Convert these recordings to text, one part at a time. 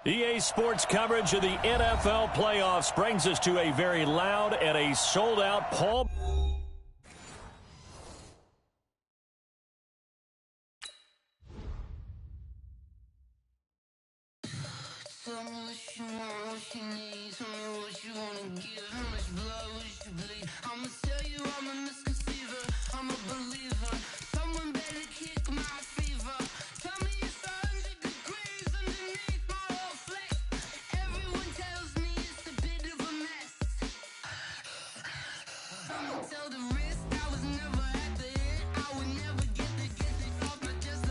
EA Sports coverage of the NFL playoffs brings us to a very loud and a sold-out Paul. Tell me what you want, what you need. Tell me what you wanna give. How much blood would you bleed? I'ma tell you I'm a misconceiver. I'm a believer. Someone better kick my fever. Tell me it's 100 degrees underneath my whole flesh. Everyone tells me it's a bit of a mess. I'ma tell the risk I was never at the end. I would never get it off my chest.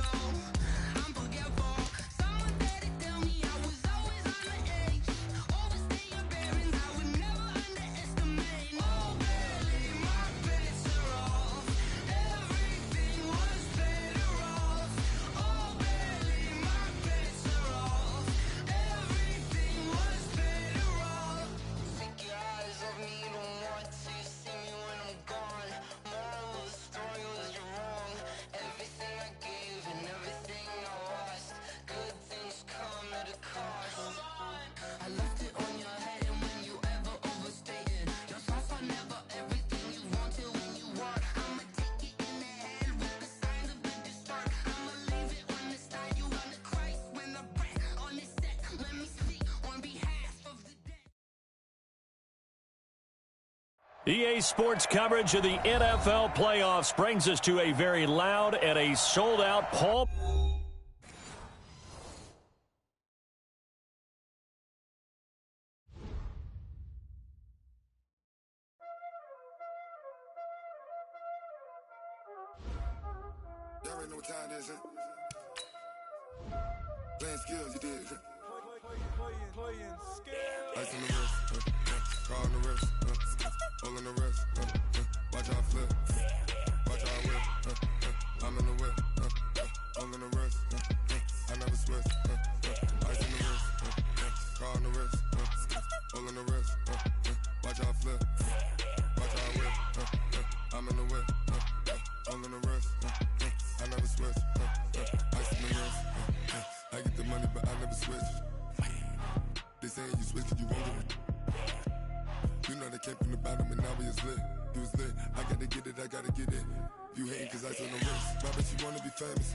I'm forgetful. Someone better tell me I was always on the edge. Overstay your bearings, I would never underestimate. Oh, barely, my bets are off. Everything was better off. Oh, barely, my bets are off. Everything was better off. Take your eyes off me, don't want to see me when I'm gone. Moral of the story was you're wrong. Everything I gave and everything I lost. Good things come at a cost. I left it on your head, and when you ever overstated your thoughts are never everything you wanted when you want. I'ma take it in the head with the signs of the distort. I'ma leave it on the side. You on the Christ when the breath on this set. Let me speak on behalf of the dead. EA Sports coverage of the NFL playoffs brings us to a very loud and a sold-out Paul. Y'all already know what time it is, huh? Playing skills, you did. Ice on the wrist, car on the wrist, hole in the wrist, watch how I flip, watch how I whip, I'm in the whip, hole in the wrist, I never switch, ice on the wrist, car on the wrist, hole in the wrist, watch how I flip, watch how I whip, I'm in the whip, hole in the wrist, I never switch, ice on the wrist, I get the money but I never switch. They saying you switch 'cause you won't get it. You know they came from the bottom and now we is lit. You was lit, I gotta get it, I gotta get it. You hating 'cause ice on the wrist. My bitch, you wanna be famous,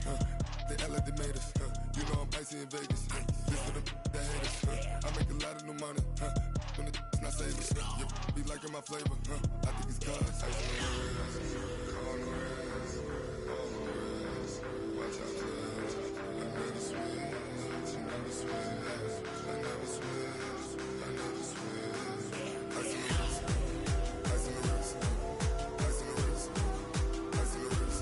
They act like they made us, You know I'm icy in Vegas, This for the that hate us, I make a lot of new money, When the not saving, You be liking my flavor, I think it's cause ice on the wrist, on the wrist, on the wrist. Watch out, cuz I never switch, I never switch. I never switch, I never switch. Ice on the wrist, ice on the wrist, ice on the wrist, ice on the wrist, ice on the wrist,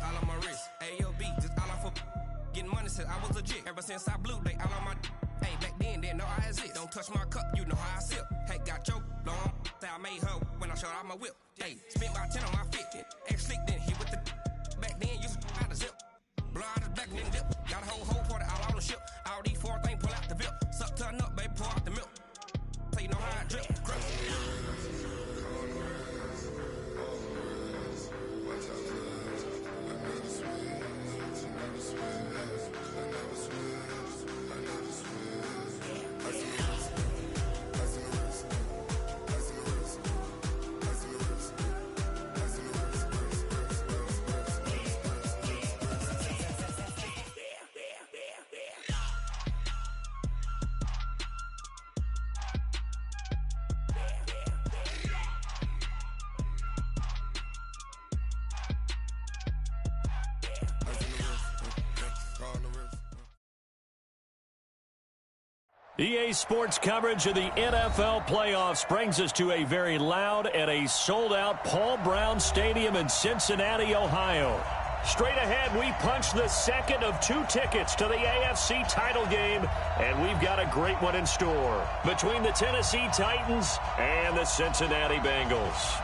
All on my wrist, AOB, just all off of getting money since I was legit. Ever since I blew, they all on my. Hey, back then, didn't know I exist. Don't touch my cup, you know how I sip. Hey, got your long. Say I made her when I showed out my whip. Hey, spent about 10 on my fit. Ex-slick, then hit with the. Back then, used to out the zip. Blow out his back and then dip. Got a whole party all on the ship. All these four things pull out the VIP. Suck, turn up, baby, pour out the milk. So you know how I drip. Crush. watch out, cuz I never switch, I never switch, I never switch, I never switch. Ice on the wrist, ice on the wrist, ice on the wrist, ice on the wrist, ice on the wrist, car on the wrist. EA Sports coverage of the NFL playoffs brings us to a very loud and a sold-out Paul Brown Stadium in Cincinnati, Ohio. Straight ahead, we punch the second of 2 tickets to the AFC title game, and we've got a great one in store between the Tennessee Titans and the Cincinnati Bengals.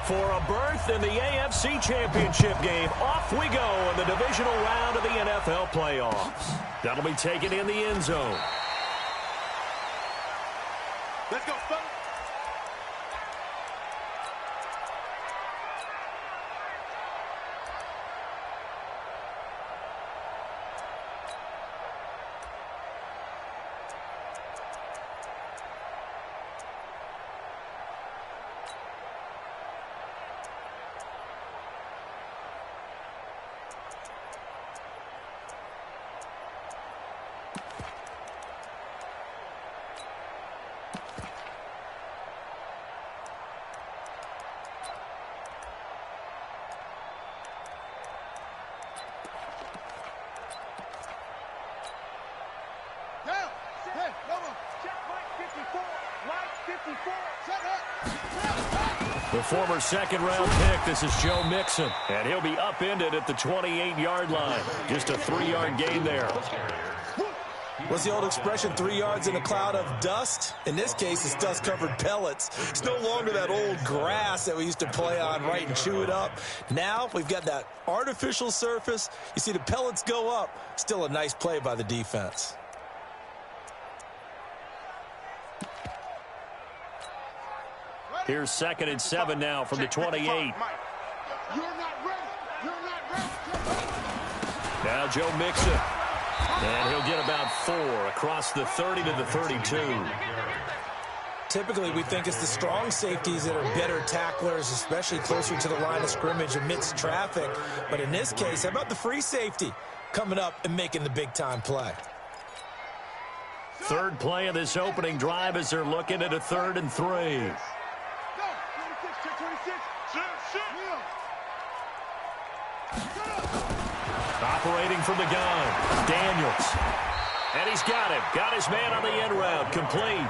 for a berth in the AFC Championship game. Off we go in the divisional round of the NFL playoffs. That'll be taken in the end zone. Let's go, fellas. The former second-round pick, this is Joe Mixon, and he'll be upended at the 28-yard line. Just a 3-yard gain there. What's the old expression, 3 yards in a cloud of dust? In this case, it's dust-covered pellets. It's no longer that old grass that we used to play on, right, and chew it up. Now we've got that artificial surface. You see the pellets go up. Still a nice play by the defense. Here's 2nd and 7 now from the 28. Now Joe Mixon. And he'll get about 4 across the 30 to the 32. Typically, we think it's the strong safeties that are better tacklers, especially closer to the line of scrimmage amidst traffic. But in this case, how about the free safety coming up and making the big-time play? Third play of this opening drive as they're looking at a 3rd and 3. Operating from the gun, Daniels. And he's got him. Got his man on the end route. Complete.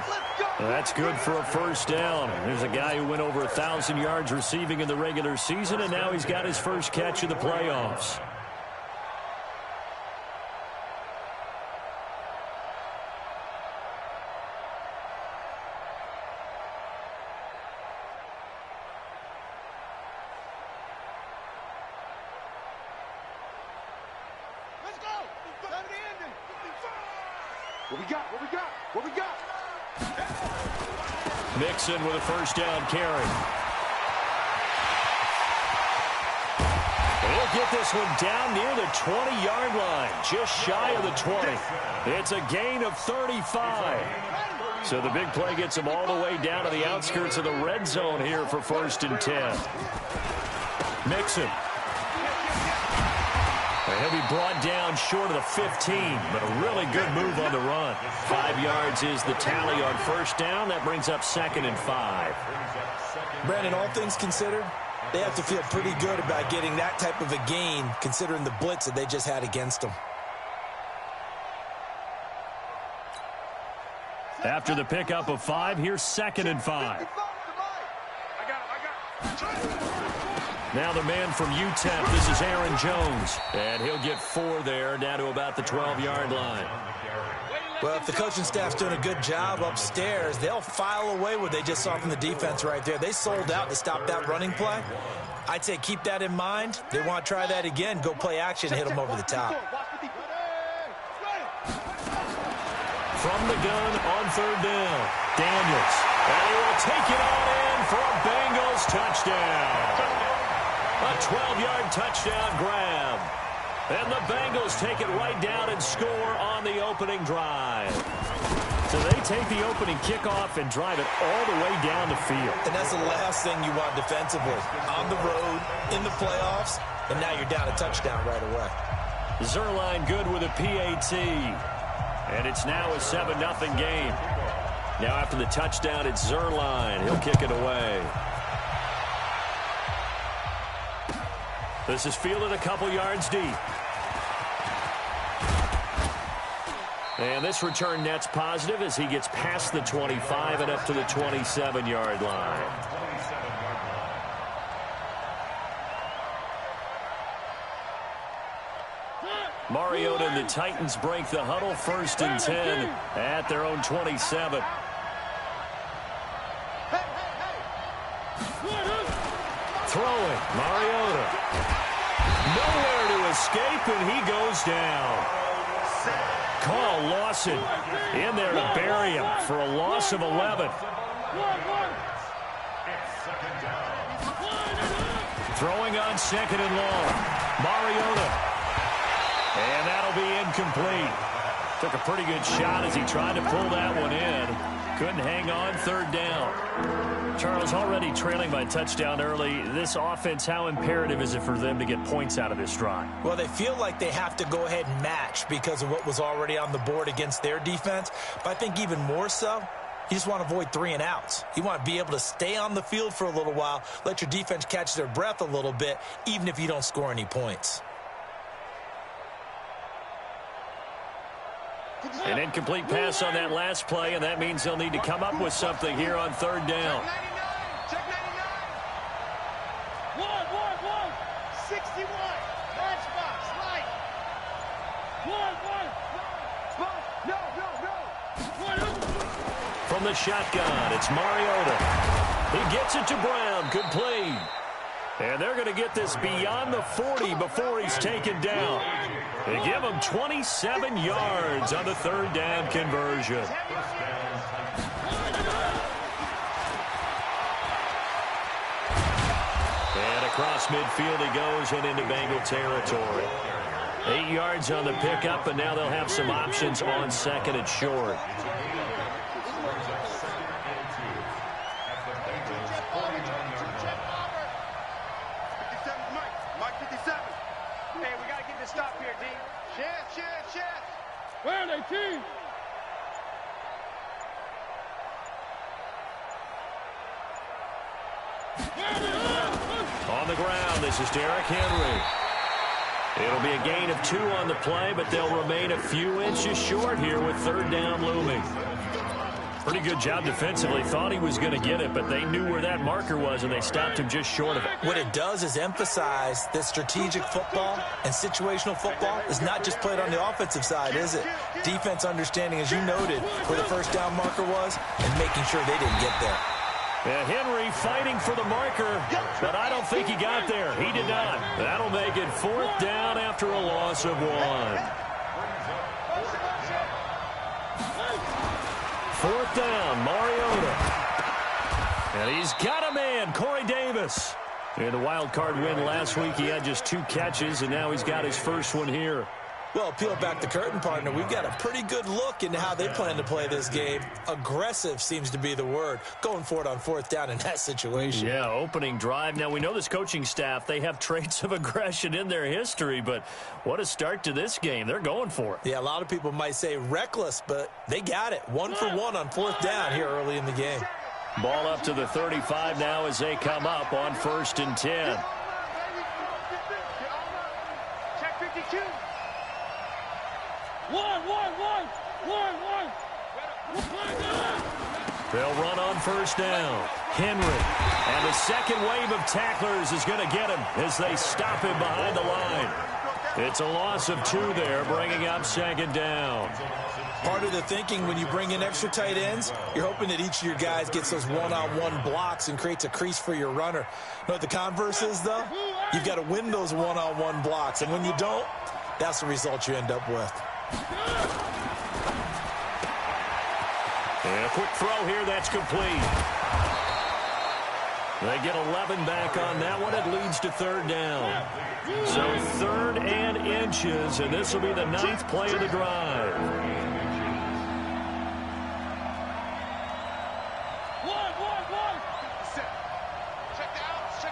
That's good for a first down. There's a guy who went over 1,000 yards receiving in the regular season, and now he's got his first catch of the playoffs. Mixon with a first down carry. He'll get this one down near the 20-yard line, just shy of the 20. It's a gain of 35. So the big play gets him all the way down to the outskirts of the red zone here for 1st and 10. Mixon. He'll be brought down short of the 15, but a really good move on the run. 5 yards is the tally on first down. That brings up 2nd and 5. Brandon, all things considered, they have to feel pretty good about getting that type of a gain, considering the blitz that they just had against them. After the pickup of 5, here's 2nd and 5. Now the man from UTEP, this is Aaron Jones. And he'll get 4 there, down to about the 12-yard line. Well, if the coaching staff's doing a good job upstairs, they'll file away what they just saw from the defense right there. They sold out to stop that running play. I'd say keep that in mind. They want to try that again, go play action, hit them over the top. From the gun on 3rd down, Daniels. And he will take it on in for a Bengals touchdown. A 12-yard touchdown grab. And the Bengals take it right down and score on the opening drive. So they take the opening kickoff and drive it all the way down the field. And that's the last thing you want defensively. On the road, in the playoffs, and now you're down a touchdown right away. Zuerlein good with a PAT. And it's now a 7-0 game. Now after the touchdown, it's Zuerlein. He'll kick it away. This is fielded a couple yards deep. And this return net's positive as he gets past the 25 and up to the 27-yard line. Mariota and the Titans break the huddle, 1st and 10 at their own 27. Throwing, Mariota. Nowhere to escape, and he goes down. Carl Lawson in there to bury him for a loss of 11. Throwing on second and long. Mariota. And that'll be incomplete. Took a pretty good shot as he tried to pull that one in. Couldn't hang on, third down. Charles, already trailing by touchdown early. This offense, how imperative is it for them to get points out of this drive? Well, they feel like they have to go ahead and match because of what was already on the board against their defense. But I think even more so, you just want to avoid 3 and outs. You want to be able to stay on the field for a little while, let your defense catch their breath a little bit, even if you don't score any points. An incomplete pass on that last play, and that means they'll need to come up with something here on third down. Check 99. 61. Matchbox. Light. No. From the shotgun, it's Mariota. He gets it to Brown. Complete. And they're going to get this beyond the 40 before he's taken down. They give him 27 yards on the third down conversion. And across midfield he goes and into Bengal territory. 8 yards on the pickup, and now they'll have some options on second and short. Stop here, D. Chance. Where are they, team? On the ground, this is Derrick Henry. It'll be a gain of 2 on the play, but they'll remain a few inches short here with third down looming. Pretty good job defensively. Thought he was going to get it, but they knew where that marker was, and they stopped him just short of it. What it does is emphasize that strategic football and situational football is not just played on the offensive side, is it? Defense understanding, as you noted, where the first down marker was and making sure they didn't get there. Yeah, Henry fighting for the marker, but I don't think he got there. He did not. That'll make it fourth down after a loss of 1. Fourth down, Mariota. And he's got a man, Corey Davis. In the wild card win last week, he had just 2 catches, and now he's got his first one here. Well, peel back the curtain, partner. We've got a pretty good look into how they plan to play this game. Aggressive seems to be the word. Going for it on fourth down in that situation. Yeah, opening drive. Now, we know this coaching staff, they have traits of aggression in their history, but what a start to this game. They're going for it. Yeah, a lot of people might say reckless, but they got it. 1 for 1 on fourth down here early in the game. Ball up to the 35 now as they come up on 1st and 10. Check 52. 1. They'll run on first down. Henry. And the second wave of tacklers is going to get him as they stop him behind the line. It's a loss of 2 there, bringing up second down. Part of the thinking when you bring in extra tight ends, you're hoping that each of your guys gets those one-on-one blocks and creates a crease for your runner. You know what the converse is, though? You've got to win those one-on-one blocks, and when you don't, that's the result you end up with. And a quick throw here, that's complete. They get 11 back on that one. It leads to third down. So 3rd and inches, and this will be the 9th play of the drive. 1. Check the outs.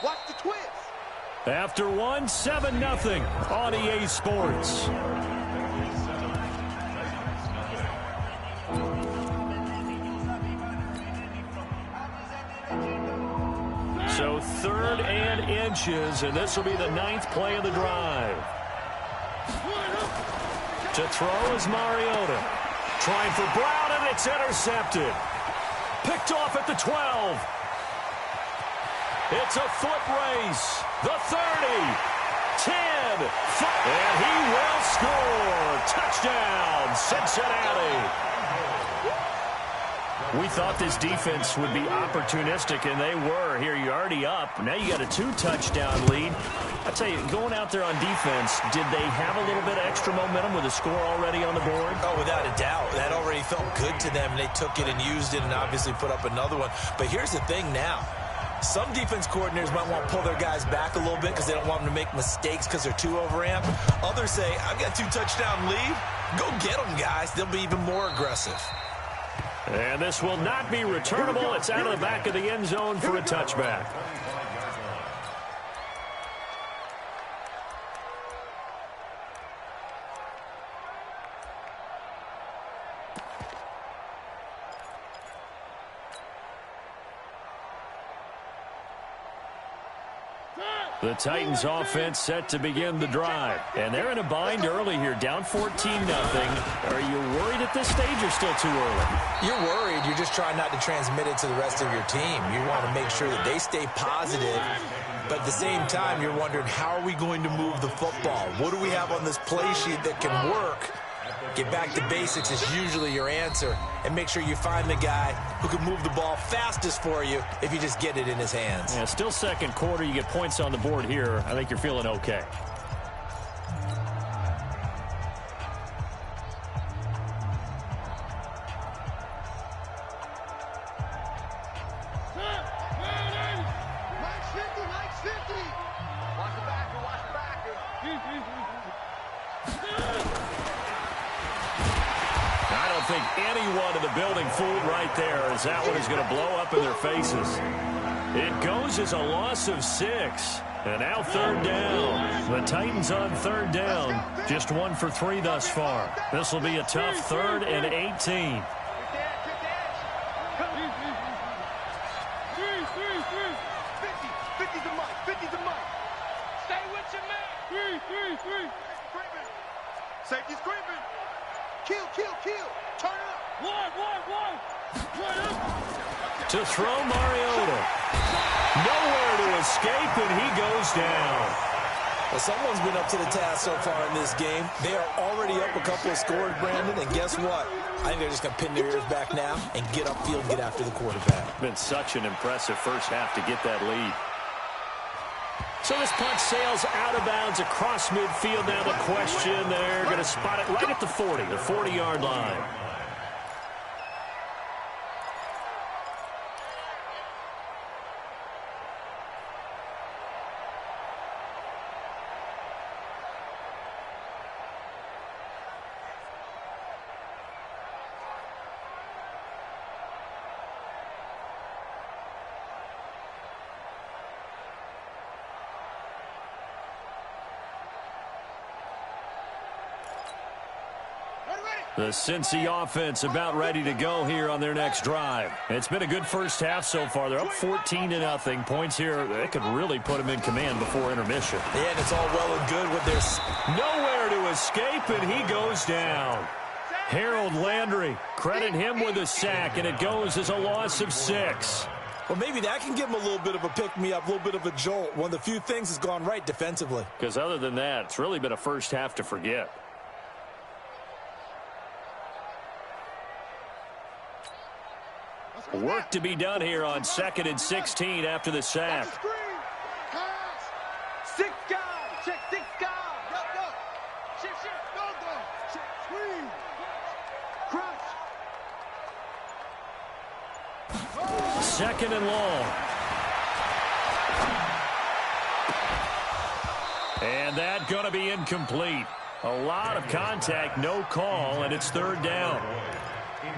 Watch the twist. After 1, 7-0 on EA Sports. So 3rd and inches, and this will be the 9th play of the drive. To throw is Mariota. Trying for Brown, and it's intercepted. Picked off at the 12. It's a foot race. The 30, 10, 5, and he will score. Touchdown, Cincinnati. We thought this defense would be opportunistic, and they were. Here, you're already up. Now you got a 2-touchdown lead. I tell you, going out there on defense, did they have a little bit of extra momentum with a score already on the board? Oh, without a doubt. That already felt good to them. They took it and used it and obviously put up another one. But here's the thing now. Some defense coordinators might want to pull their guys back a little bit because they don't want them to make mistakes because they're too overamped. Others say, I've got 2-touchdown lead. Go get them, guys. They'll be even more aggressive. And this will not be returnable. It's out of the back of the end zone for a touchback. The Titans offense set to begin the drive. And they're in a bind early here, down 14-0. Are you worried at this stage or still too early? You're worried. You're just trying not to transmit it to the rest of your team. You want to make sure that they stay positive. But at the same time, you're wondering, how are we going to move the football? What do we have on this play sheet that can work? Get back to basics is usually your answer. And make sure you find the guy who can move the ball fastest for you if you just get it in his hands. Yeah, still second quarter. You get points on the board here. I think you're feeling okay. Anyone in the building fooled right there, as that one is going to blow up in their faces. It goes as a loss of 6. And now third down. The Titans on third down. Just 1 for 3 thus far. This will be a tough 3rd and 18. Safety's creeping. Kill. Turn it up. One. To throw Mariota. Nowhere to escape, and he goes down. Well, someone's been up to the task so far in this game. They are already up a couple of scores, Brandon, and guess what? I think they're just going to pin their ears back now and get upfield and get after the quarterback. Been such an impressive first half to get that lead. So this punt sails out of bounds across midfield. Now the question, they're going to spot it right at the 40, the 40-yard line. The Cincy offense about ready to go here on their next drive. It's been a good first half so far. They're up 14-0. Points here, they could really put them in command before intermission. Yeah, and it's all well and good with their... Nowhere to escape, and he goes down. Harold Landry, credit him with a sack, and it goes as a loss of 6. Well, maybe that can give him a little bit of a pick-me-up, a little bit of a jolt. One of the few things has gone right defensively. Because other than that, it's really been a first half to forget. Work to be done here on 2nd and 16 after the sack. 6 guys. Check 6 guys. Go. Shift. Go. Check screen. Crunch. 2nd and long. And that going to be incomplete. A lot of contact, no call, and it's 3rd down.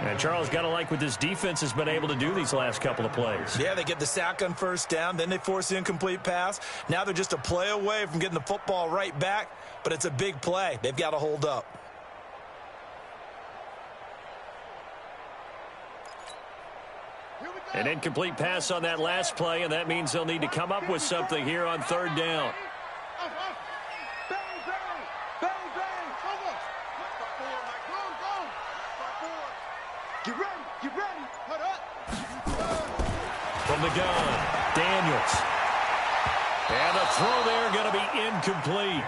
And Charles, got to like what this defense has been able to do these last couple of plays. Yeah, they get the sack on 1st down, then they force the incomplete pass. Now they're just a play away from getting the football right back, but it's a big play. They've got to hold up. An incomplete pass on that last play, and that means they'll need to come up with something here on 3rd down. Get ready. Put up. From the gun, Daniels. And the throw there going to be incomplete.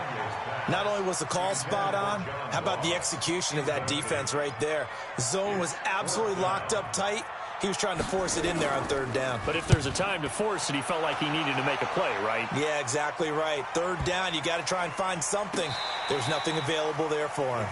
Not only was the call spot on, how about the execution of that defense right there? The zone was absolutely locked up tight, He was trying to force it in there on third down. But if there's a time to force it, he felt like he needed to make a play, right? Yeah, exactly right. Third down, you got to try and find something. There's nothing available there for him.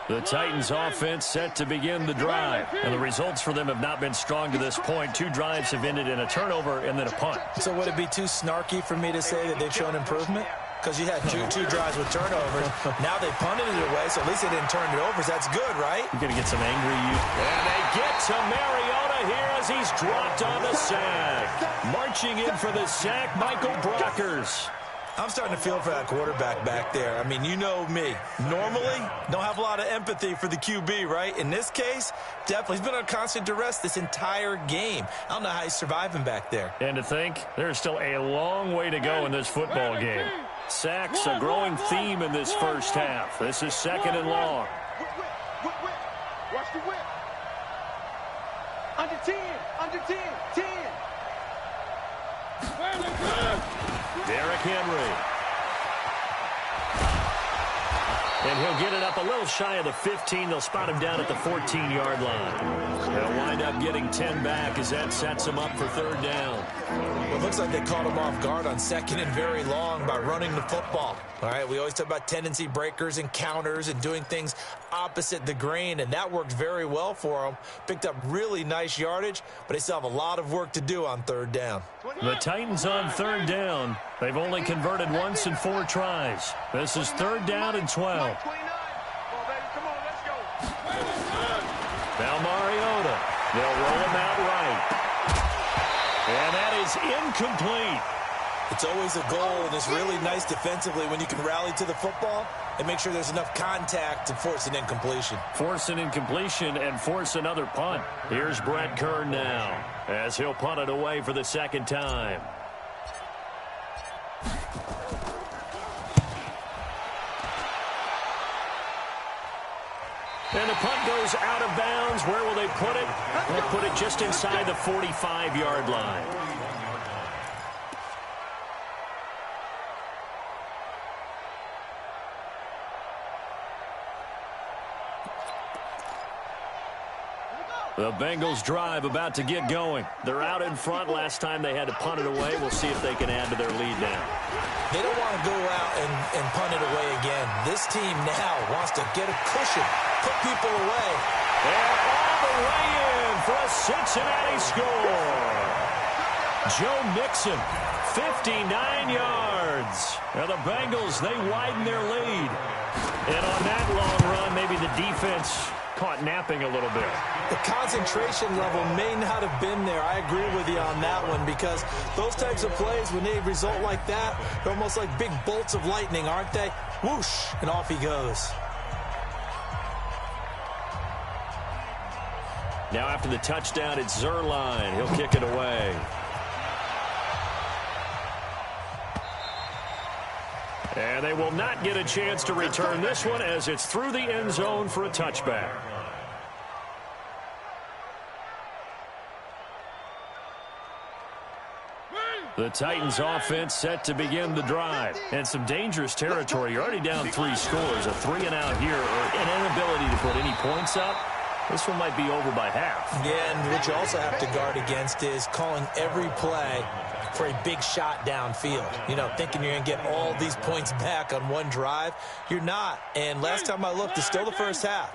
The Titans offense set to begin the drive. And the results for them have not been strong to this point. 2 drives have ended in a turnover and then a punt. So would it be too snarky for me to say that they've shown improvement? Because you had two drives with turnovers. Now they punted it away, so at least they didn't turn it over. So that's good, right? You're going to get some angry youth. And they get to Mariota here as he's dropped on the sack. Marching in for the sack, Michael Brockers. I'm starting to feel for that quarterback back there. I mean, you know me. Normally, don't have a lot of empathy for the QB, right? In this case, definitely. He's been on constant duress this entire game. I don't know how he's surviving back there. And to think, there's still a long way to go in this football game. Sacks, a growing theme in this first half. This is 2nd and long. Whip. Watch the whip. Under 10. Under 10. 10. Derrick Henry. And he'll get it up a little shy of the 15. They'll spot him down at the 14-yard line. They'll wind up getting 10 back as that sets him up for 3rd down. Well, it looks like they caught him off guard on 2nd and very long by running the football. All right, we always talk about tendency breakers and counters and doing things opposite the grain, and that worked very well for them. Picked up really nice yardage, but they still have a lot of work to do on 3rd down. The Titans on 3rd down. They've only converted once in 4 tries. This is 3rd down and 12. Now Mariota. They'll roll him out right. And that is incomplete. It's always a goal, and it's really nice defensively when you can rally to the football and make sure there's enough contact to force an incompletion. Force an incompletion and force another punt. Here's Brett Kern now as he'll punt it away for the 2nd time. And the punt goes out of bounds. Where will they put it? They'll put it just inside the 45-yard line. The Bengals drive about to get going. They're out in front. Last time they had to punt it away. We'll see if they can add to their lead now. They don't want to go out and punt it away again. This team now wants to get a cushion, put people away. And all the way in for a Cincinnati score. Joe Mixon, 59 yards. Now the Bengals, they widen their lead. And on that long run, maybe the defense caught napping a little bit. The concentration level may not have been there. I agree with you on that one, because those types of plays, when they result like that, they're almost like big bolts of lightning, aren't they? Whoosh, and off he goes. Now after the touchdown, it's Zuerlein. He'll kick it away. And they will not get a chance to return this one as it's through the end zone for a touchback. The Titans offense set to begin the drive. And some dangerous territory. You're already down 3 scores. A 3-and-out here, or an inability to put any points up. This one might be over by half. Yeah, and what you also have to guard against is calling every play for a big shot downfield. You know, thinking you're going to get all these points back on one drive. You're not. And last time I looked, it's still the first half.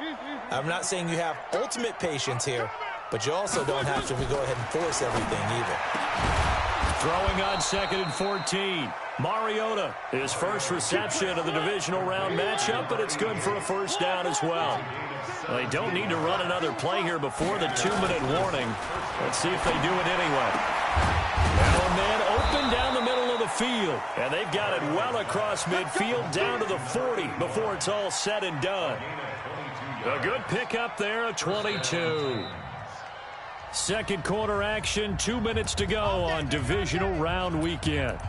I'm not saying you have ultimate patience here, but you also don't have to go ahead and force everything either. Throwing on 2nd and 14. Mariota, his first reception of the divisional round matchup, but it's good for a first down as well. They don't need to run another play here before the 2-minute warning. Let's see if they do it anyway. Now a man open down the middle of the field. And they've got it well across midfield down to the 40 before it's all said and done. A good pickup there, a 22. Second quarter action, 2 minutes to go on divisional round weekend.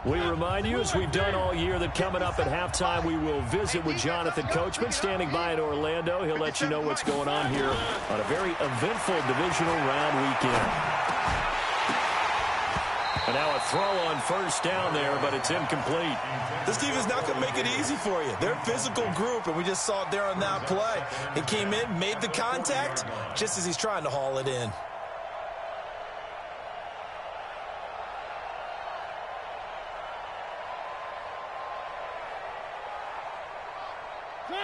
We remind you, as we've done all year, that coming up at halftime, we will visit with Jonathan Coachman, standing by in Orlando. He'll let you know what's going on here on a very eventful divisional round weekend. And now a throw on first down there, but it's incomplete. This defense not going to make it easy for you. They're a physical group, and we just saw it there on that play. He came in, made the contact, just as he's trying to haul it in.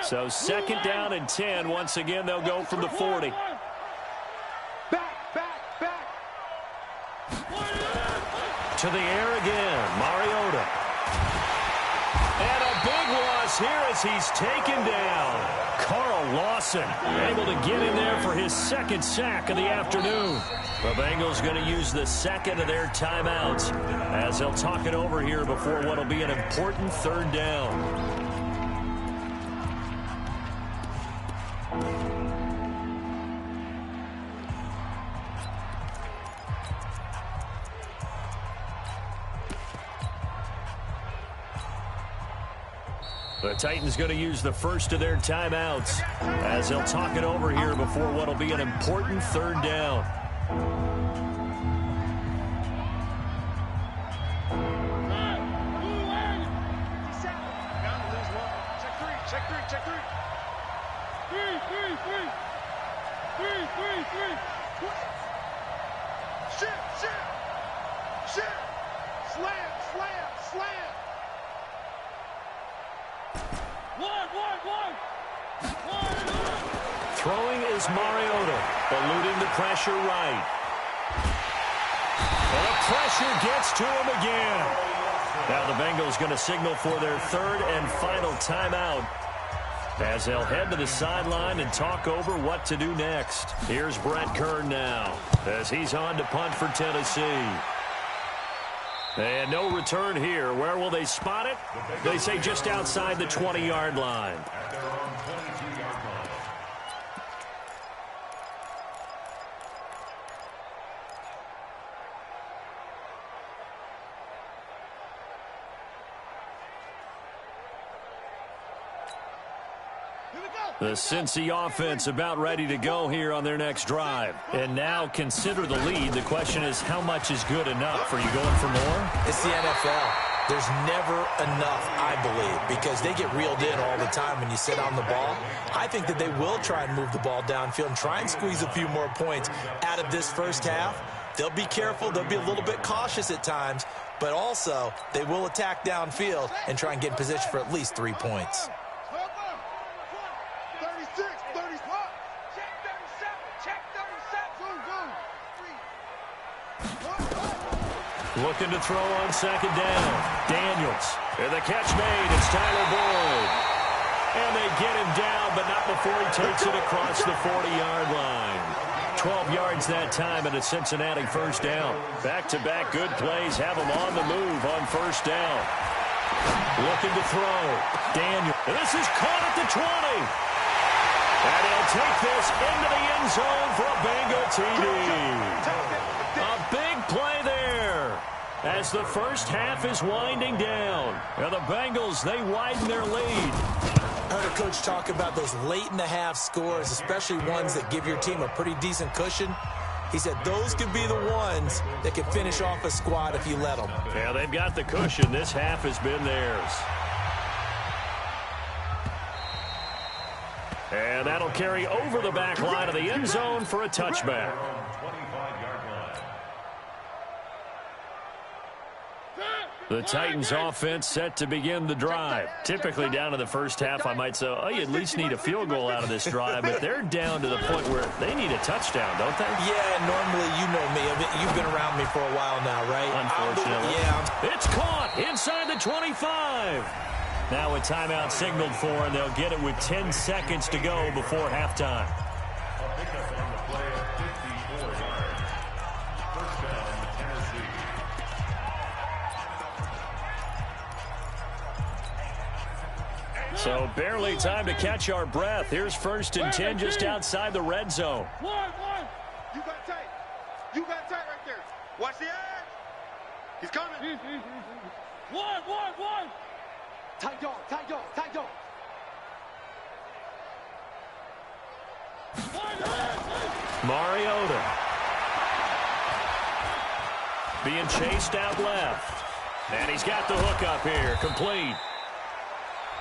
So second down and 10. Once again, they'll go from the 40. Back. To the air again, Mariota. And a big loss here as he's taken down. Carl Lawson able to get in there for his second sack of the afternoon. The Bengals going to use the second of their timeouts as they'll talk it over here before what will be an important third down. The Titans going to use the first of their timeouts as they'll talk it over here before what will be an important third down. Check three. Shit. Slam. Throwing is Mariota, eluding the pressure right. And the pressure gets to him again. Now the Bengals going to signal for their third and final timeout as they'll head to the sideline and talk over what to do next. Here's Brett Kern now as he's on to punt for Tennessee. And no return here. Where will they spot it? They say just outside the 20-yard line. The Cincy offense about ready to go here on their next drive. And now consider the lead. The question is, how much is good enough? Are you going for more? It's the NFL. There's never enough, I believe, because they get reeled in all the time when you sit on the ball. I think that they will try and move the ball downfield and try and squeeze a few more points out of this first half. They'll be careful. They'll be a little bit cautious at times, but also they will attack downfield and try and get in position for at least 3 points. Looking to throw on second down. Daniels. And the catch made. It's Tyler Boyd. And they get him down, but not before he takes it across the 40-yard line. 12 yards that time and a Cincinnati first down. Back-to-back good plays have him on the move on first down. Looking to throw. Daniels. And this is caught at the 20. And he'll take this into the end zone for a Bengal TD. A big play there as the first half is winding down. And the Bengals, they widen their lead. I heard a coach talk about those late-in-the-half scores, especially ones that give your team a pretty decent cushion. He said those could be the ones that can finish off a squad if you let them. Yeah, they've got the cushion. This half has been theirs. And that'll carry over the back line of the end zone for a touchback. The Titans offense set to begin the drive. Typically down to the first half, I might say, oh, you at least need a field goal out of this drive, but they're down to the point where they need a touchdown, don't they? Yeah, normally, you know me. You've been around me for a while now, right? Unfortunately. Yeah. It's caught inside the 25. Now a timeout signaled for, and they'll get it with 10 seconds to go before halftime. So barely time to catch our breath. Here's 1st and 10 just outside the red zone. One. You got tight. You got tight right there. Watch the edge. He's coming. One. Tight dog. Mariota being chased out left. And he's got the hook up here, complete.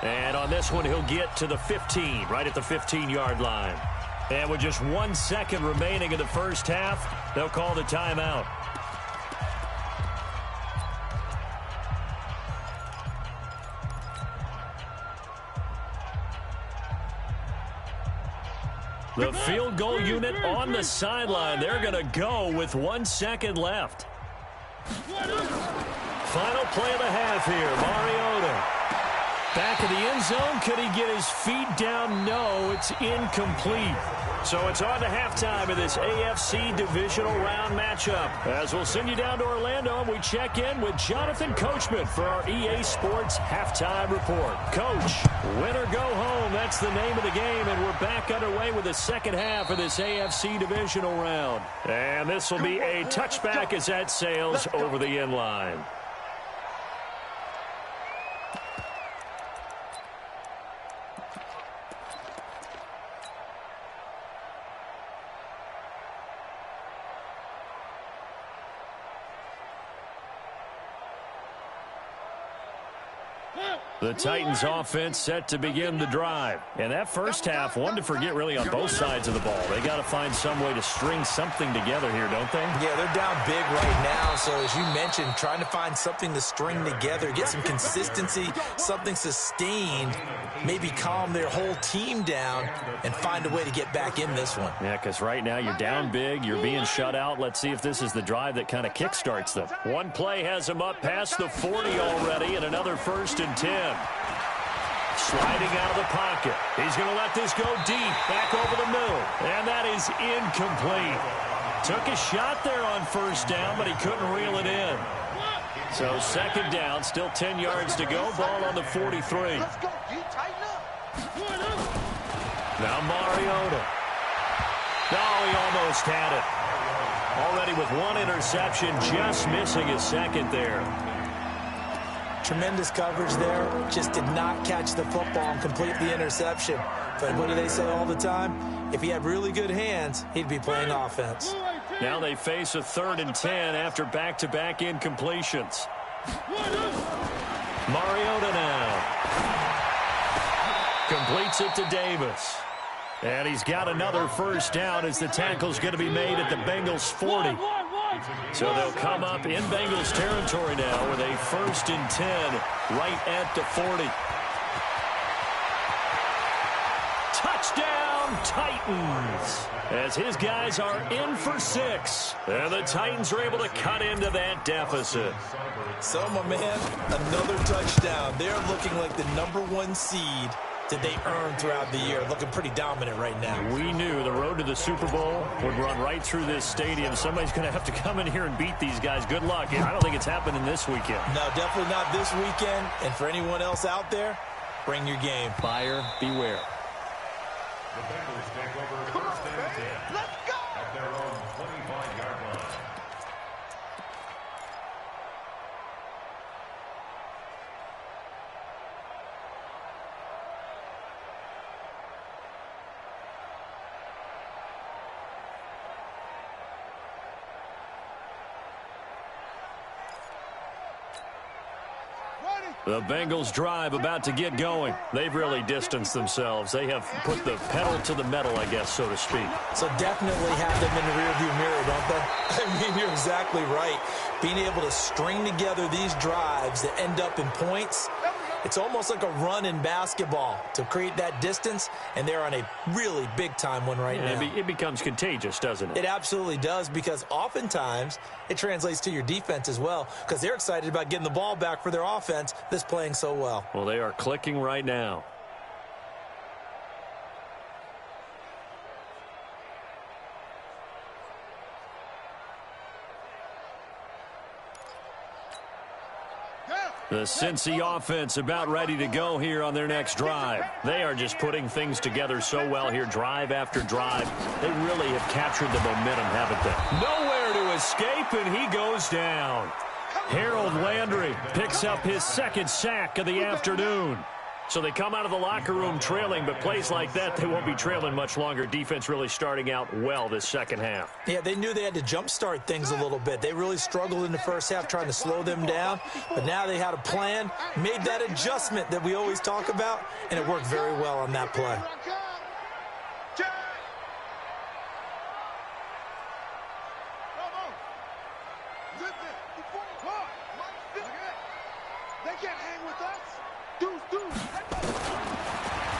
And on this one, he'll get to the 15, right at the 15-yard line. And with just 1 second remaining in the first half, they'll call the timeout. The field goal unit on the sideline. They're going to go with 1 second left. Final play of the half here. Mariota. Back of the end zone. Could he get his feet down? No, it's incomplete. So it's on to halftime of this AFC divisional round matchup. As we'll send you down to Orlando, and we check in with Jonathan Coachman for our EA Sports Halftime Report. Coach, win or go home, that's the name of the game, and we're back underway with the second half of this AFC divisional round. And this will be a touchback as that sails over the end line. The Titans offense set to begin the drive. And that first half, one to forget really on both sides of the ball. They got to find some way to string something together here, don't they? Yeah, they're down big right now. So as you mentioned, trying to find something to string together, get some consistency, something sustained, maybe calm their whole team down and find a way to get back in this one. Yeah, because right now you're down big, you're being shut out. Let's see if this is the drive that kind of kickstarts them. One play has them up past the 40 already, and another 1st and 10. Sliding out of the pocket. He's going to let this go deep, back over the middle. And that is incomplete. Took a shot there on 1st down, but he couldn't reel it in. So 2nd down, still 10 yards to go. Ball on the 43. Let's go, D. Tighten up. Now Mariota. Oh, he almost had it. Already with 1 interception, just missing his 2nd there. Tremendous coverage there. Just did not catch the football and complete the interception. But what do they say all the time? If he had really good hands, he'd be playing offense. Now they face a 3rd and 10 after back-to-back incompletions. Mariota now. Completes it to Davis. And he's got another 1st down as the tackle's going to be made at the Bengals 40. So they'll come up in Bengals territory now with a 1st and 10 right at the 40. Touchdown, Titans, as his guys are in for 6. And the Titans are able to cut into that deficit. So, my man, another touchdown. They're looking like the #1 seed that they earned throughout the year. Looking pretty dominant right now. We knew the road to the Super Bowl would run right through this stadium. Somebody's going to have to come in here and beat these guys. Good luck. I don't think it's happening this weekend. No, definitely not this weekend. And for anyone else out there, bring your game. Buyer beware. The Bengals take over 1st and 10 Let's go. at their own 25-yard line. The Bengals drive about to get going. They've really distanced themselves. They have put the pedal to the metal, I guess, so to speak. So definitely have them in the rearview mirror, don't they? I mean, you're exactly right. Being able to string together these drives that end up in points, it's almost like a run in basketball to create that distance, and they're on a really big-time one right now. It becomes contagious, doesn't it? It absolutely does, because oftentimes it translates to your defense as well, because they're excited about getting the ball back for their offense that's playing so well. Well, they are clicking right now. The Cincy offense about ready to go here on their next drive. They are just putting things together so well here, drive after drive. They really have captured the momentum, haven't they? Nowhere to escape, and he goes down. Harold Landry picks up his second sack of the afternoon. So they come out of the locker room trailing, but plays like that, they won't be trailing much longer. Defense really starting out well this second half. Yeah, they knew they had to jumpstart things a little bit. They really struggled in the first half trying to slow them down, but now they had a plan, made that adjustment that we always talk about, and it worked very well on that play. They can't hang with us.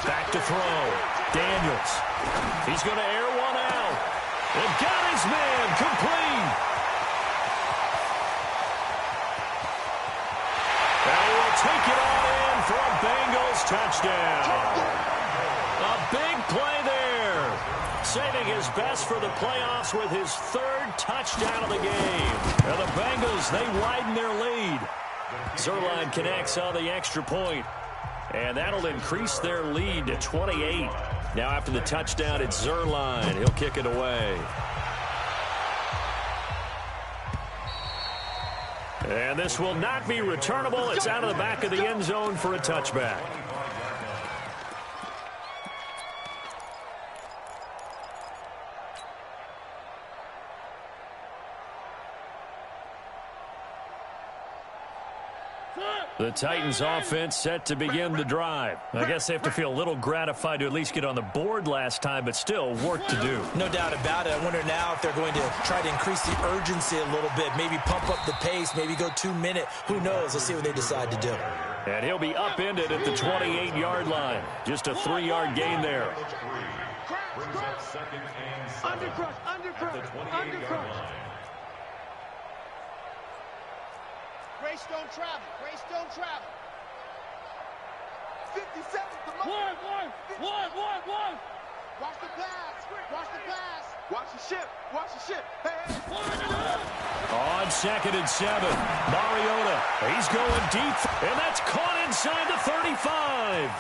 Back to throw. Daniels. He's going to air one out. And got his man complete. And he will take it all in for a Bengals touchdown. A big play there. Saving his best for the playoffs with his third touchdown of the game. And the Bengals, they widen their lead. Zuerlein connects on the extra point. And that'll increase their lead to 28. Now after the touchdown, it's Zuerlein. He'll kick it away. And this will not be returnable. It's out of the back of the end zone for a touchback. The Titans offense set to begin the drive. I guess they have to feel a little gratified to at least get on the board last time, but still work to do. No doubt about it. I wonder now if they're going to try to increase the urgency a little bit, maybe pump up the pace, maybe go 2 minute. Who knows? Let's see what they decide to do. And he'll be upended at the 28-yard line. Just a 3-yard gain there. Undercrush. Greystone travel. 57 to one. Watch the pass. Watch the ship. Hey. On 2nd and 7, Mariota. He's going deep, and that's caught inside the 35.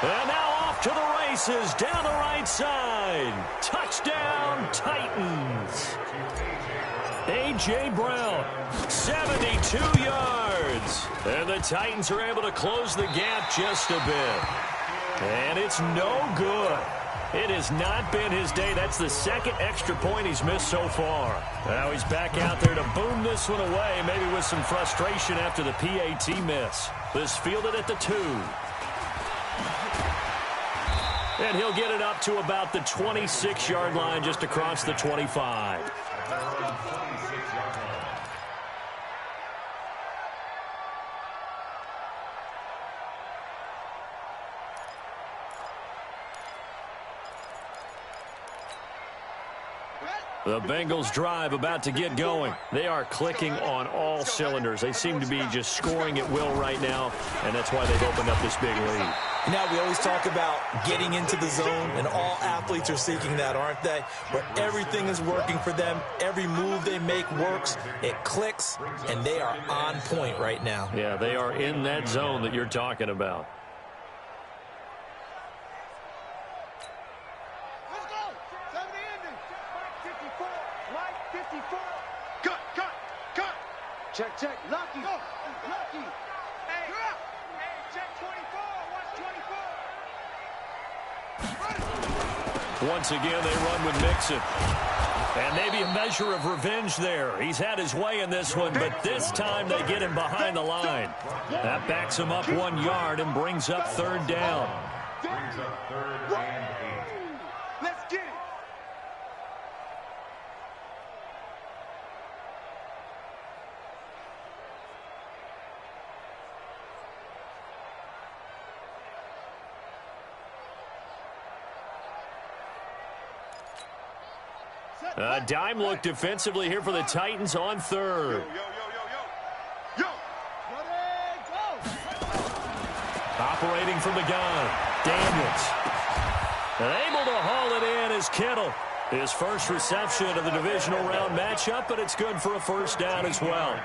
And now off to the races down the right side. Touchdown, Titans. A.J. Brown, 72 yards. And the Titans are able to close the gap just a bit. And it's no good. It has not been his day. That's the second extra point he's missed so far. Now he's back out there to boom this one away, maybe with some frustration after the PAT miss. This fielded at the 2. And he'll get it up to about the 26-yard line, just across the 25. The Bengals drive about to get going. They are clicking on all cylinders. They seem to be just scoring at will right now, and that's why they've opened up this big lead. Now, we always talk about getting into the zone, and all athletes are seeking that, aren't they? Where everything is working for them. Every move they make works. It clicks, and they are on point right now. Yeah, they are in that zone that you're talking about. Let's go. 70 ending. 54. Right 54. Cut. Check. Lucky. Go. Lucky. Hey, check 24. Watch 24. Once again, they run with Mixon. And maybe a measure of revenge there. He's had his way in this one, but this time they get him behind the line. That backs him up 1 yard and brings up 3rd down. Brings up 3rd and 8. Let's get it. A dime look defensively here for the Titans on 3rd. Yo. Operating from the gun, Daniels. And able to haul it in is Kittle. His first reception of the divisional round matchup, but it's good for a 1st down as well.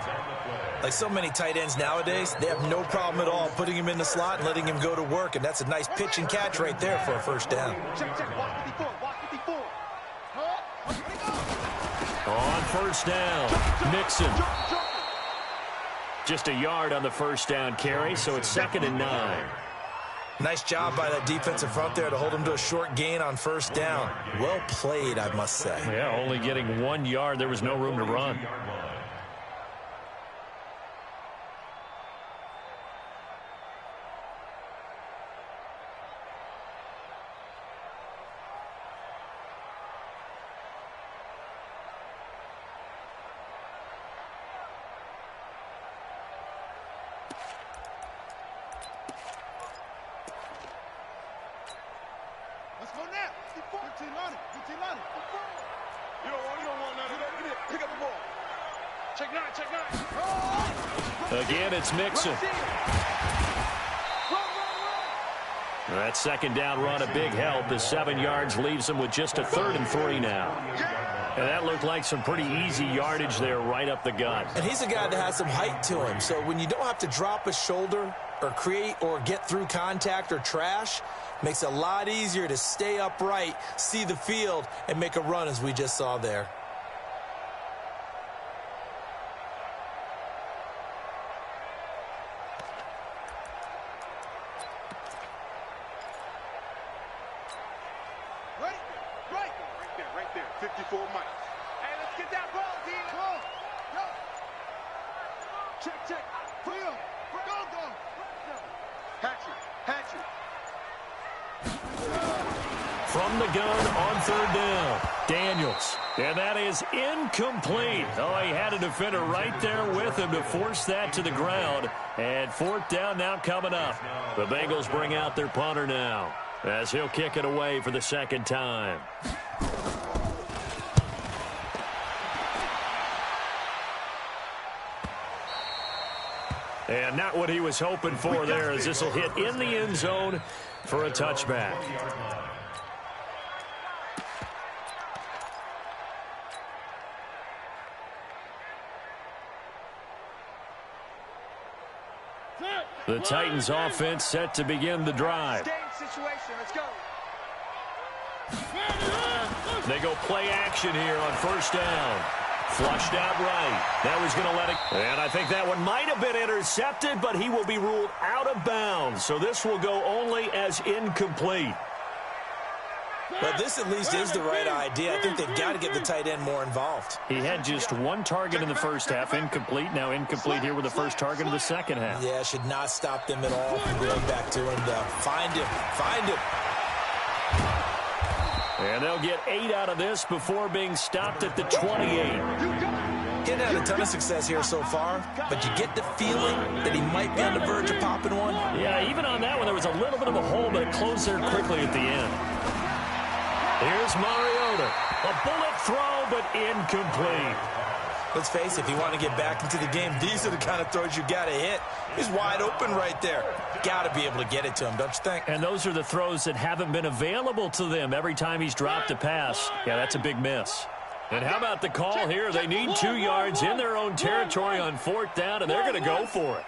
Like so many tight ends nowadays, they have no problem at all putting him in the slot and letting him go to work, and that's a nice pitch and catch right there for a 1st down. Check. Watch 54. On 1st down, Mixon. just a yard on the first down carry, so it's 2nd and 9. Nice job by that defensive front there to hold him to a short gain on first down. Well played, I must say. Yeah, only getting 1 yard. There was no room to run. Let's go now. 15 on it. 15 on it. You don't want none of that. Get it. Pick up the ball. Check 9. Check 9. Again, it's Mixon. That second down run, a big help. The 7 yards leaves him with just a 3rd and 3 now. And that looked like some pretty easy yardage there right up the gut. And he's a guy that has some height to him. So when you don't have to drop a shoulder or create or get through contact or trash, makes it a lot easier to stay upright, see the field, and make a run as we just saw there. Right there. 54 Mike. Hey, let's get that ball, D. Come on. Yo. Check. Clear. Go. Hatchet. From the gun on 3rd down, Daniels. And that is incomplete. Oh, he had a defender right there with him to force that to the ground. And 4th down now coming up. The Bengals bring out their punter now, as he'll kick it away for the 2nd time. And not what he was hoping for there, as this will hit in the end zone for a touchback. The Titans offense set to begin the drive. Situation. Let's go. They go play action here on 1st down. Flushed out right. That was going to let it. And I think that one might have been intercepted, but he will be ruled out of bounds. So this will go only as incomplete. But this at least is the right idea. I think they've got to get the tight end more involved. He had just 1 target in the first half, incomplete. Now incomplete here with the first target of the second half. Yeah, should not stop them at all from going back to him to find him. And they'll get 8 out of this before being stopped at the 28. Getting had a ton of success here so far, but you get the feeling that he might be on the verge of popping one. Yeah, even on that one, there was a little bit of a hole, but it closed there quickly at the end. Here's Mariota. A bullet throw, but incomplete. Let's face it, if you want to get back into the game, these are the kind of throws you got to hit. He's wide open right there. Got to be able to get it to him, don't you think? And those are the throws that haven't been available to them every time he's dropped a pass. Yeah, that's a big miss. And how about the call here? They need 2 yards in their own territory on 4th down, and they're going to go for it.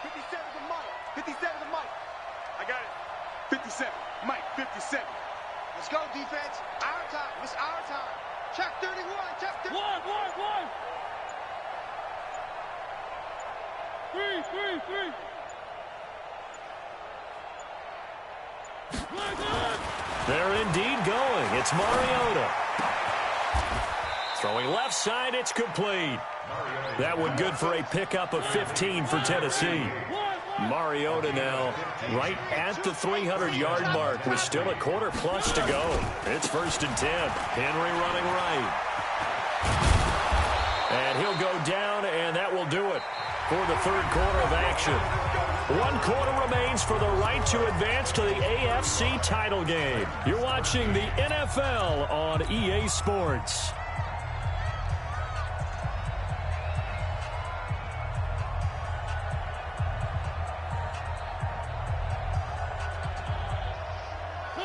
57 to Mike. 57 to Mike. I got it. 57. Mike, 57. Let's go, defense. Our time. It's our time. Check 31. Check 31. One. 3. They're indeed going. It's Mariota. Throwing left side, it's complete. That one good for a pickup of 15 for Tennessee. Mariota now right at the 300-yard mark with still a quarter plus to go. It's 1st and 10. Henry running right. And he'll go down, and that will do it for the 3rd quarter of action. 1 quarter remains for the right to advance to the AFC title game. You're watching the NFL on EA Sports.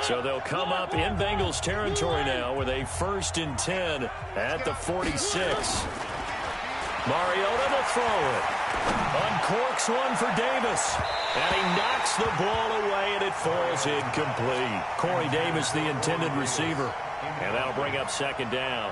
So they'll come up in Bengals territory now with a 1st and 10 at the 46. Mariota to throw it. Uncorks one for Davis. And he knocks the ball away, and it falls incomplete. Corey Davis, the intended receiver. And that'll bring up second down.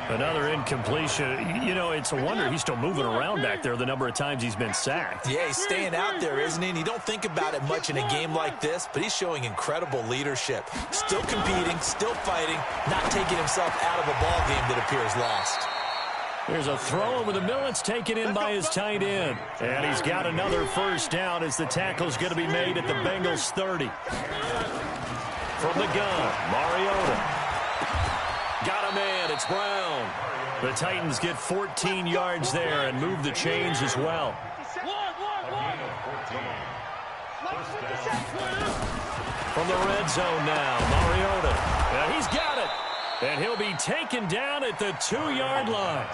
Another incompletion. You know, it's a wonder he's still moving around back there the number of times he's been sacked. Yeah, he's staying out there, isn't he? And you don't think about it much in a game like this, but he's showing incredible leadership. Still competing, still fighting, not taking himself out of a ball game that appears lost. There's a throw over the middle. It's taken in by his tight end. And he's got another first down as the tackle's going to be made at the Bengals 30. From the gun, Mariota. Got a man. It's Brown. The Titans get 14 yards there and move the chains as well. From the red zone now, Mariota. And he's got it. And he'll be taken down at the 2-yard line.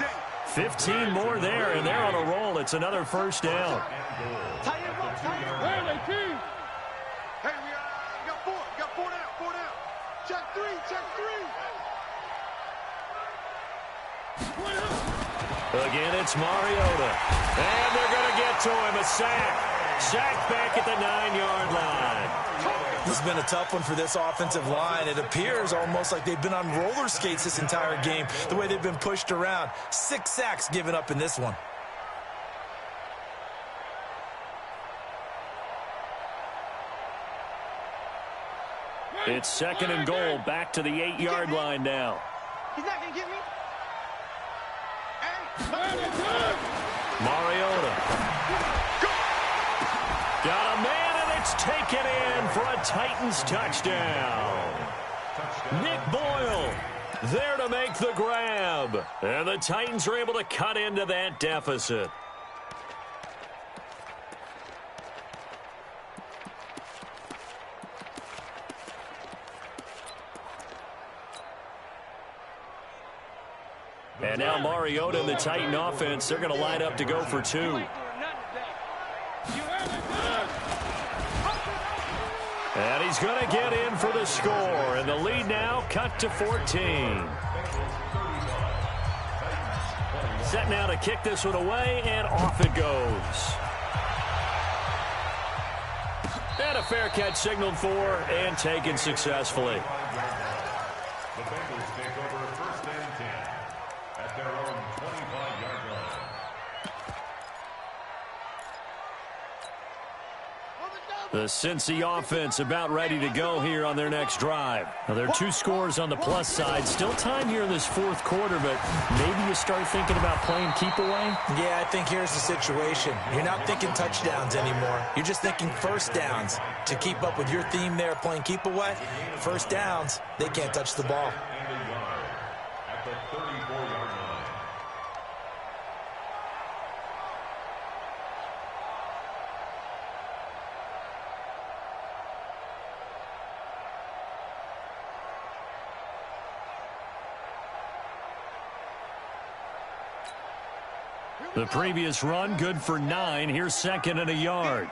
15 more there, and they're on a roll. It's another first down. Hey, we got four. You got four down. Check three. Again, it's Mariota. And they're going to get to him. A sack. Sack back at the 9-yard line. This has been a tough one for this offensive line. It appears almost like they've been on roller skates this entire game, the way they've been pushed around. 6 sacks given up in this one. It's second and goal, back to the 8-yard line now. He's not going to get me. Mariota. Got a man, and it's taken in for a Titans touchdown. Nick Boyle there to make the grab. And the Titans are able to cut into that deficit. And now Mariota and the Titan offense, they're going to line up to go for 2. And he's going to get in for the score. And the lead now cut to 14. Set now to kick this one away, and off it goes. And a fair catch signaled for and taken successfully. The Bengals take over first and 10 at their own 25-yard line. The Cincy offense about ready to go here on their next drive. Now, there are 2 scores on the plus side. Still time here in this fourth quarter, but maybe you start thinking about playing keep away? Yeah, I think here's the situation. You're not thinking touchdowns anymore. You're just thinking first downs. To keep up with your theme there, playing keep away, first downs, they can't touch the ball. And a yard at the 34-yard line. The previous run, good for 9. Here's second and a yard.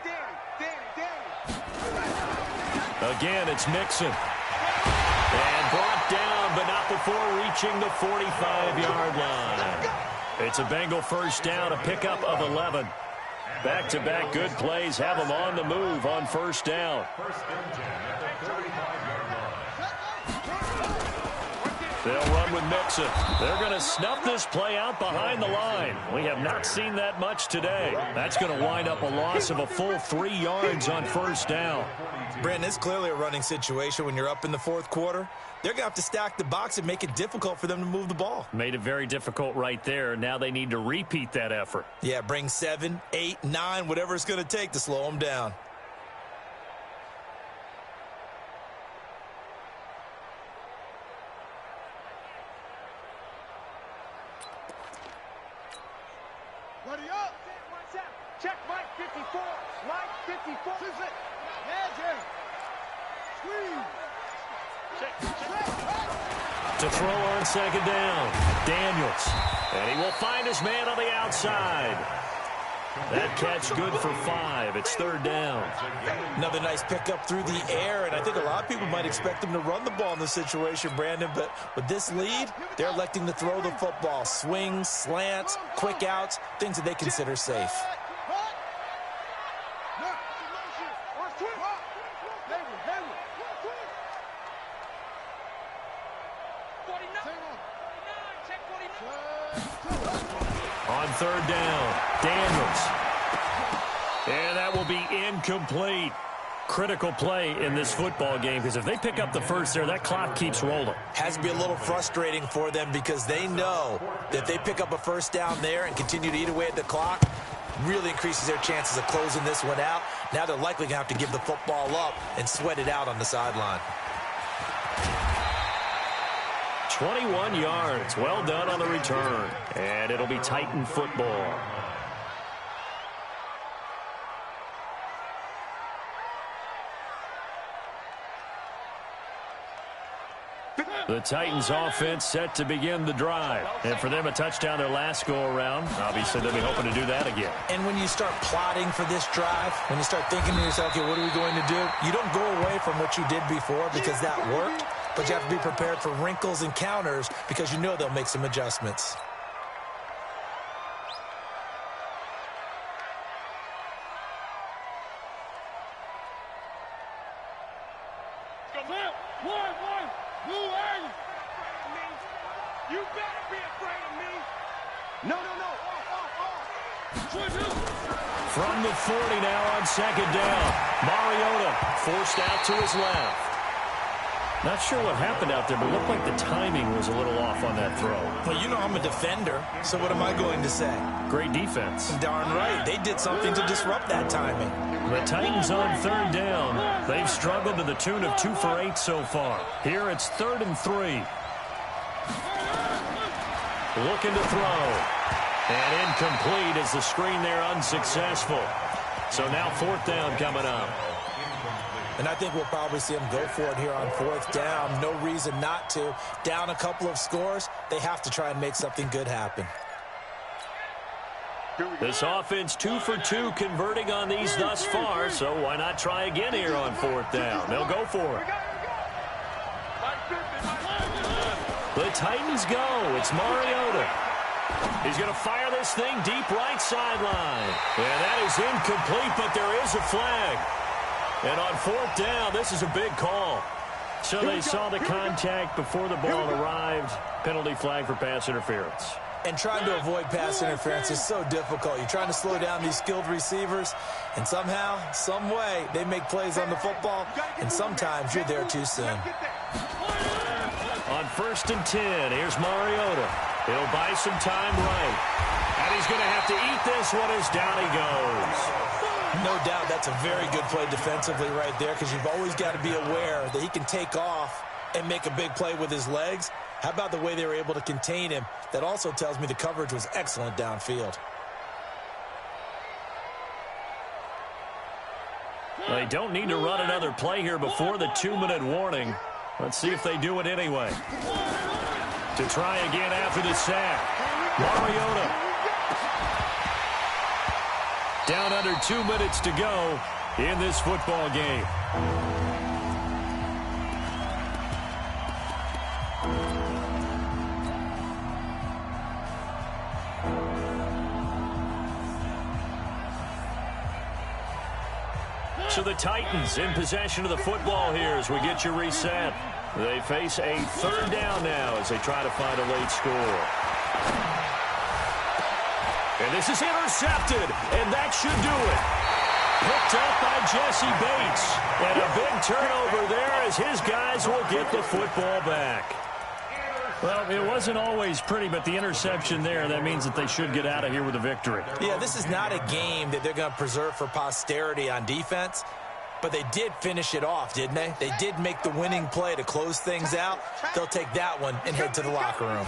Again, it's Mixon. And brought down, but not before reaching the 45-yard line. It's a Bengal first down, a pickup of 11. Back-to-back good plays have them on the move on first down. First and 10 at the 35-yard line. They'll run with Mixon. They're going to snuff this play out behind the line. We have not seen that much today. That's going to wind up a loss of a full 3 yards on first down. Brandon, it's clearly a running situation when you're up in the fourth quarter. They're going to have to stack the box and make it difficult for them to move the ball. Made it very difficult right there. Now they need to repeat that effort. Yeah, bring 7, 8, 9, whatever it's going to take to slow them down. Ready up. Check Mike 54. Mike 54. Yeah, Jerry. To throw on second down, Daniels. And he will find his man on the outside. That catch good for 5. It's third down. Another nice pickup through the air, and I think a lot of people might expect them to run the ball in this situation, Brandon, but with this lead, they're electing to throw the football. Swings, slants, quick outs, things that they consider safe. On third down, Daniels. And that will be incomplete. Critical play in this football game, because if they pick up the first there, that clock keeps rolling. Has to be a little frustrating for them because they know that if they pick up a first down there and continue to eat away at the clock, really increases their chances of closing this one out. Now they're likely going to have to give the football up and sweat it out on the sideline. 21 yards. Well done on the return. And it'll be Titan football. The Titans offense set to begin the drive. And for them, a touchdown their last go-around. Obviously, they'll be hoping to do that again. And when you start plotting for this drive, when you start thinking to yourself, okay, what are we going to do? You don't go away from what you did before because that worked, but you have to be prepared for wrinkles and counters because you know they'll make some adjustments. You better be afraid of me. No. From the 40 now on second down. Mariota forced out to his left. Not sure what happened out there, but it looked like the timing was a little off on that throw. Well, you know I'm a defender, so what am I going to say? Great defense. Darn right. They did something to disrupt that timing. The Titans on third down. They've struggled to the tune of 2 for 8 so far. Here it's 3rd and 3. Looking to throw. And incomplete as the screen there unsuccessful. So now 4th down coming up. And I think we'll probably see them go for it here on 4th down. No reason not to. Down a couple of scores, they have to try and make something good happen. This offense 2 for 2 converting on these thus far, so why not try again here on 4th down? They'll go for it. The Titans go. It's Mariota. He's going to fire this thing deep right sideline. And that is incomplete, but there is a flag. And on 4th down, this is a big call. So they saw the contact before the ball arrived. Penalty flag for pass interference. And trying to avoid pass interference is so difficult. You're trying to slow down these skilled receivers, and somehow, some way, they make plays on the football, and sometimes you're there too soon. On 1st and 10, here's Mariota. He'll buy some time right. And he's going to have to eat this one as down he goes. No doubt that's a very good play defensively right there because you've always got to be aware that he can take off and make a big play with his legs. How about the way they were able to contain him? That also tells me the coverage was excellent downfield. They don't need to run another play here before the 2-minute warning. Let's see if they do it anyway. To try again after the sack. Mariota. Down under 2 minutes to go in this football game. So the Titans in possession of the football here as we get you reset. They face a 3rd down now as they try to find a late score. And this is intercepted, and that should do it. Picked up by Jesse Bates. And a big turnover there as his guys will get the football back. Well, it wasn't always pretty, but the interception there, that means that they should get out of here with a victory. Yeah, this is not a game that they're going to preserve for posterity on defense, but they did finish it off, didn't they? They did make the winning play to close things out. They'll take that one and head to the locker room.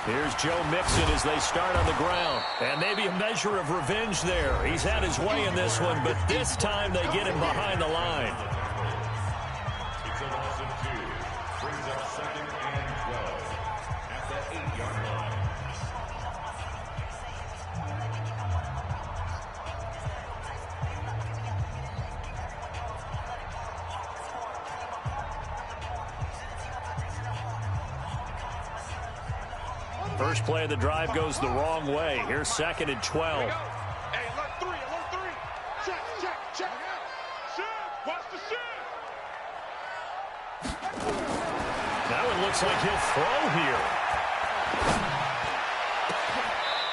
Here's Joe Mixon as they start on the ground. And maybe a measure of revenge there. He's had his way in this one, but this time they get him behind the line. It's a loss of 2. Brings up 2nd and 12 at the 8-yard line. First play of the drive goes the wrong way. Here's 2nd and 12. Hey, alert 3. Check. Shift. Watch the shift. Now it looks looks like he'll throw here.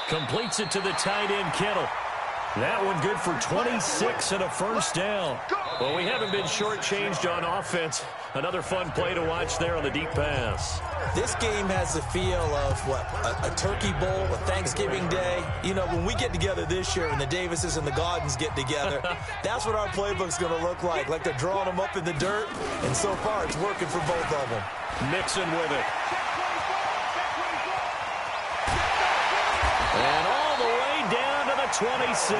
Completes it to the tight end, Kittle. That one good for 26 and a first down. Well, we haven't been shortchanged on offense. Another fun play to watch there on the deep pass. This game has the feel of, what, a turkey bowl, a Thanksgiving day. You know, when we get together this year and the Davises and the Gaudens get together, that's what our playbook's going to look like they're drawing them up in the dirt, and so far it's working for both of them. Mixon with it. And all the way down to the 26.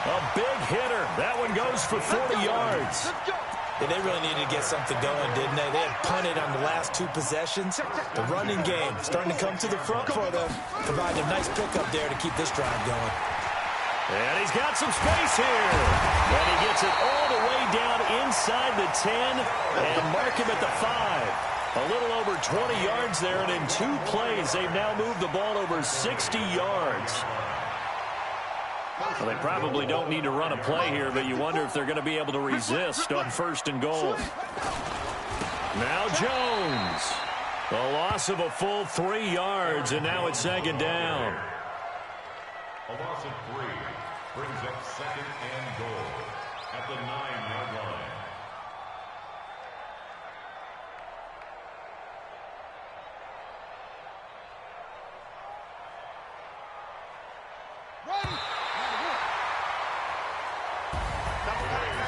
A big hitter. That one goes for 40 yards. Yeah, they really needed to get something going, didn't they? They had punted on the last two possessions. The running game starting to come to the front for them, providing a nice pickup there to keep this drive going. And he's got some space here. And he gets it all the way down inside the 10 and mark him at the 5. A little over 20 yards there, and in 2 plays, they've now moved the ball over 60 yards. Well, they probably don't need to run a play here, but you wonder if they're going to be able to resist on 1st and goal. Now Jones. A loss of a full 3 yards, and now it's 2nd down. A loss of 3 brings up 2nd and goal at the 9-yard line.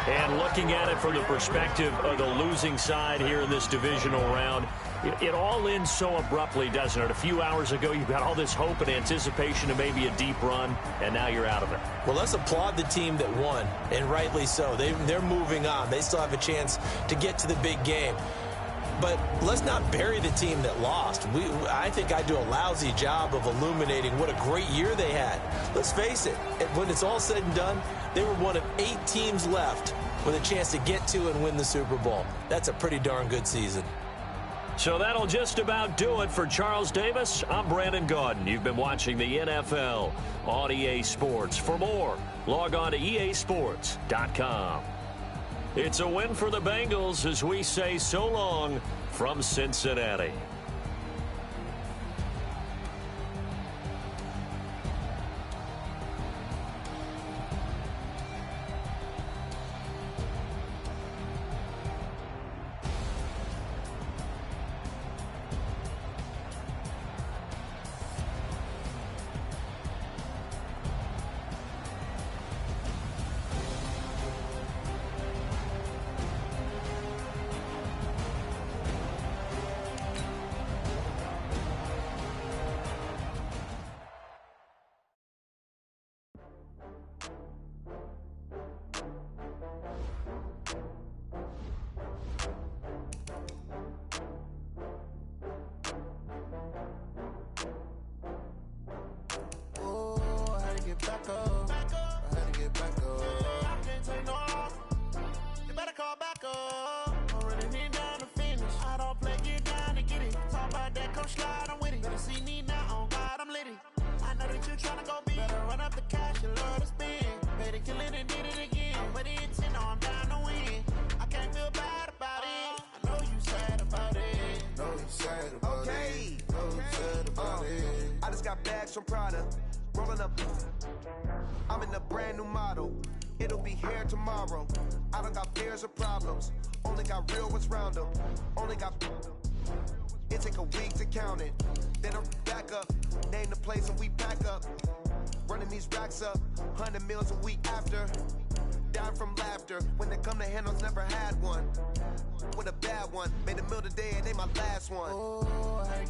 And looking at it from the perspective of the losing side here in this divisional round, it all ends so abruptly, doesn't it? A few hours ago, you've got all this hope and anticipation of maybe a deep run, and now you're out of it. Well, let's applaud the team that won, and rightly so. They're moving on. They still have a chance to get to the big game. But let's not bury the team that lost. I think I do a lousy job of illuminating what a great year they had. Let's face it, when it's all said and done, they were one of 8 teams left with a chance to get to and win the Super Bowl. That's a pretty darn good season. So that'll just about do it for Charles Davis. I'm Brandon Gaudin. You've been watching the NFL on EA Sports. For more, log on to easports.com. It's a win for the Bengals as we say so long from Cincinnati. From Prada, rolling up. I'm in a brand new model. It'll be here tomorrow. I don't got fears or problems. Only got real ones round them. Only got. It take a week to count it. Then I'm back up. Name the place and we pack up. Running these racks up. 100 meals a week after. Down from laughter. When they come to handles, never had one. With a bad one. Made a meal today and they my last one. Oh, I